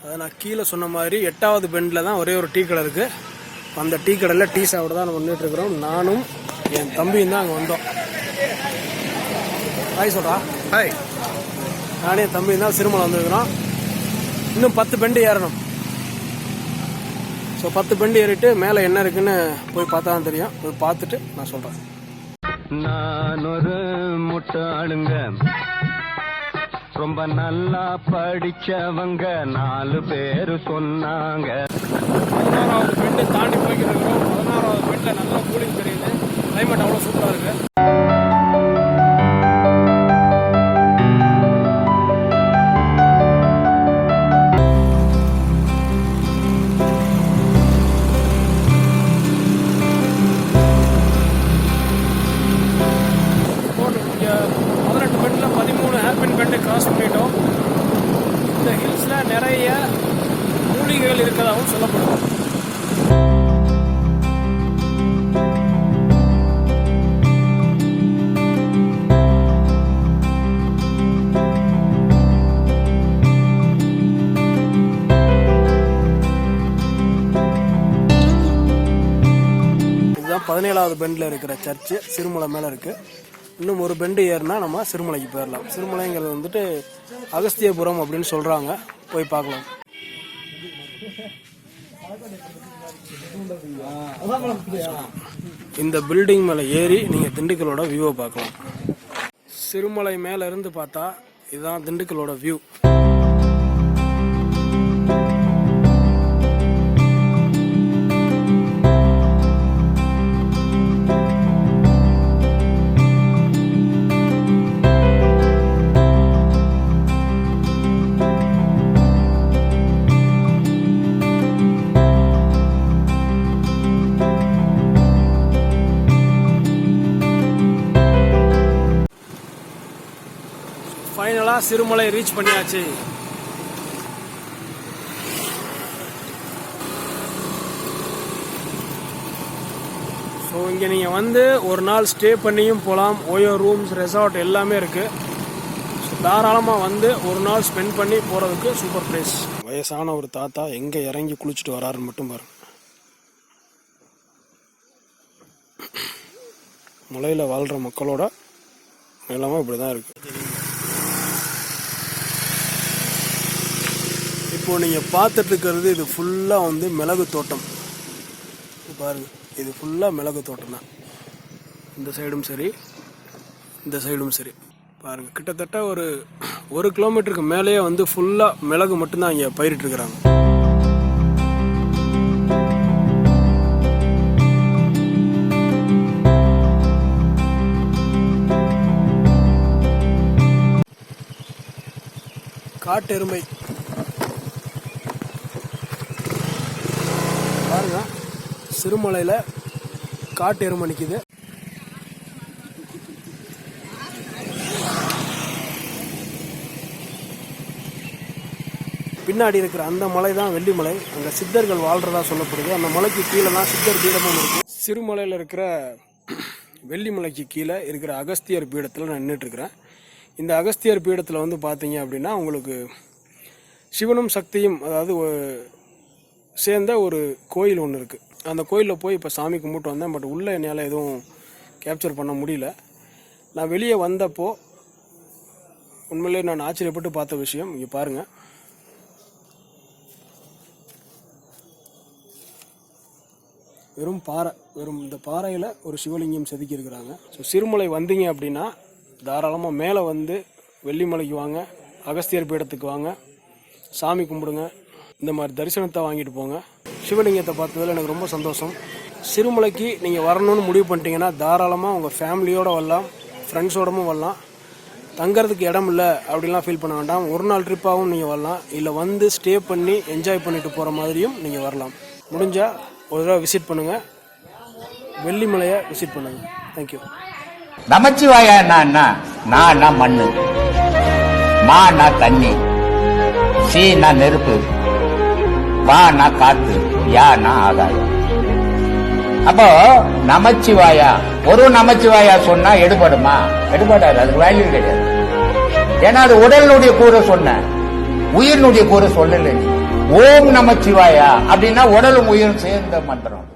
அதை நான் கீழே சொன்ன மாதிரி 8வது பெண்டில் தான் ஒரே ஒரு டீ கடை இருக்குது. அந்த டீ கடையில் டீ சாப்பிட தான் நம்ம வந்துட்டுருக்குறோம். நானும் என் தம்பியும் தான் அங்கே வந்தோம். ஹாய் சொல்கிறா. ஹாய். நானே என் தம்பியும் தான் சிறுமலை வந்துருக்குறோம். இன்னும் 10 பெண்டு ஏறணும். ஸோ 10 பெண்டு ஏறிட்டு மேலே என்ன இருக்குன்னு போய் பார்த்தா தான் தெரியும். போய் பார்த்துட்டு நான் சொல்கிறேன். நான் ஒரு முட்டாளுங்க, ரொம்ப நல்லா படிச்சவங்க 4 பேர் சொன்னாங்க. 16வது பெண்டை தாண்டி போய்கிட்டு இருக்கிறோம். 16வது பெண்டில் நல்லா கூலிங் தெரியுது. கிளைமேட் அவ்வளோ சூப்பராக இருக்குது. கிராஸ் பண்ணிட்டோம். இந்த ஹில்ஸ்ல நிறைய மூலிகைகள் இருக்கதாகவும் சொல்லப்படும். இதுதான் 17வது பெண்டில் இருக்கிற சர்ச்சு. சிறுமலை மேலே இருக்கு. இன்னும் ஒரு பெண்டு ஏறினா நம்ம சிறுமலைக்கு போயிடலாம். சிறுமலைங்கிறது வந்துட்டு அகஸ்தியபுரம் அப்படின்னு சொல்கிறாங்க. போய் பார்க்கலாம். இந்த பில்டிங் மேலே ஏறி நீங்கள் திண்டுக்கலோட வியூவை பார்க்கலாம். சிறுமலை மேலே இருந்து பார்த்தா இதுதான் திண்டுக்கலோட வியூ. ஃபைனலாக சிறுமலை ரீச் பண்ணியாச்சு. ஸோ இங்கே நீங்கள் வந்து ஒரு நாள் ஸ்டே பண்ணியும் போகலாம். ஓயோ ரூம்ஸ், ரெசார்ட் எல்லாமே இருக்குது. ஸோ தாராளமாக வந்து ஒரு நாள் ஸ்பெண்ட் பண்ணி போகிறதுக்கு சூப்பர் பிளேஸ். வயசான ஒரு தாத்தா எங்கே இறங்கி குளிச்சுட்டு வராருன்னு மட்டும் பாருங்க. மலையில் வாழ்கிற மக்களோட நிலைமை இப்படி தான் இருக்குது. இப்போ நீங்கள் பார்த்துட்டு இருக்கிறது இது ஃபுல்லாக வந்து மிளகு தோட்டம். பாருங்க, இது ஃபுல்லாக மிளகு தோட்டம் தான். இந்த சைடும் சரி, இந்த சைடும் சரி. பாருங்க, கிட்டத்தட்ட ஒரு 1 கிலோமீட்டருக்கு மேலேயே வந்து ஃபுல்லாக மிளகு மட்டும்தான் இங்கே பயிரிட்டு இருக்கிறாங்க. காட்டெருமை பாருங்க, சிறுமலையில் காட்டு எருமை நிற்கிது. பின்னாடி இருக்கிற அந்த மலை தான் வெள்ளிமலை. அங்கே சித்தர்கள் வாழ்றதா சொல்லப்படுது. அந்த மலைக்கு கீழே தான் சித்தர் பீடமும் இருக்கு. சிறுமலையில் இருக்கிற வெள்ளிமலைக்கு கீழே இருக்கிற அகஸ்தியர் பீடத்தில் நான் நின்றுட்டு இருக்கிறேன். இந்த அகஸ்தியர் பீடத்தில் வந்து பார்த்தீங்க அப்படின்னா உங்களுக்கு சிவனும் சக்தியும் அதாவது சேர்ந்த ஒரு கோயில் ஒன்று இருக்குது. அந்த கோயிலில் போய் இப்போ சாமி கும்பிட்டு வந்தேன். பட் உள்ளே என்னால் எதுவும் கேப்சர் பண்ண முடியல. நான் வெளியே வந்தப்போ உண்மையிலே நான் ஆச்சரியப்பட்டு பார்த்த விஷயம் இங்கே பாருங்கள். வெறும் பாறை, வெறும் இந்த பாறையில் ஒரு சிவலிங்கம் செதுக்கி இருக்கிறாங்க. ஸோ சிறுமலை வந்தீங்க அப்படின்னா தாராளமாக மேலே வந்து வெள்ளிமலைக்கு வாங்க, அகஸ்தியர் பீடத்துக்கு வாங்க, சாமி கும்பிடுங்க, இந்த மாதிரி தரிசனத்தை வாங்கிட்டு போங்க. சிவலிங்கத்தை பார்த்ததில் எனக்கு ரொம்ப சந்தோஷம். சிறுமலைக்கு நீங்கள் வரணும்னு முடிவு பண்ணிட்டீங்கன்னா தாராளமாக உங்கள் ஃபேமிலியோடு வரலாம், ஃப்ரெண்ட்ஸோடமும் வரலாம். தங்கறதுக்கு இடம் இல்லை அப்படின்லாம் ஃபீல் பண்ண வேண்டாம். ஒரு நாள் ட்ரிப்பாகவும் நீங்கள் வரலாம். இல்லை வந்து ஸ்டே பண்ணி என்ஜாய் பண்ணிட்டு போகிற மாதிரியும் நீங்கள் வரலாம். முடிஞ்சால் ஒரு தடவை விசிட் பண்ணுங்கள், வெள்ளிமலையை விசிட் பண்ணுங்கள். தேங்க்யூ. நமச்சிவாயா நான் மண்ணு, மானா தண்ணி, சீனா நெருப்பு, வானா காத்து, யானா ஆகாயம். அப்போ நமச்சிவாயா, ஒரு நமச்சிவாயா சொன்னா எடுபடுமா? எடுபடாது, அதுக்கு வேல்யூ கிடையாது. ஏன்னா அது உடலினுடைய கூற சொன்ன, உயிரினுடைய கூற சொல்லல. ஓம் நமச்சிவாயா அப்படின்னா உடலும் உயிரும் சேர்ந்த மந்திரம்.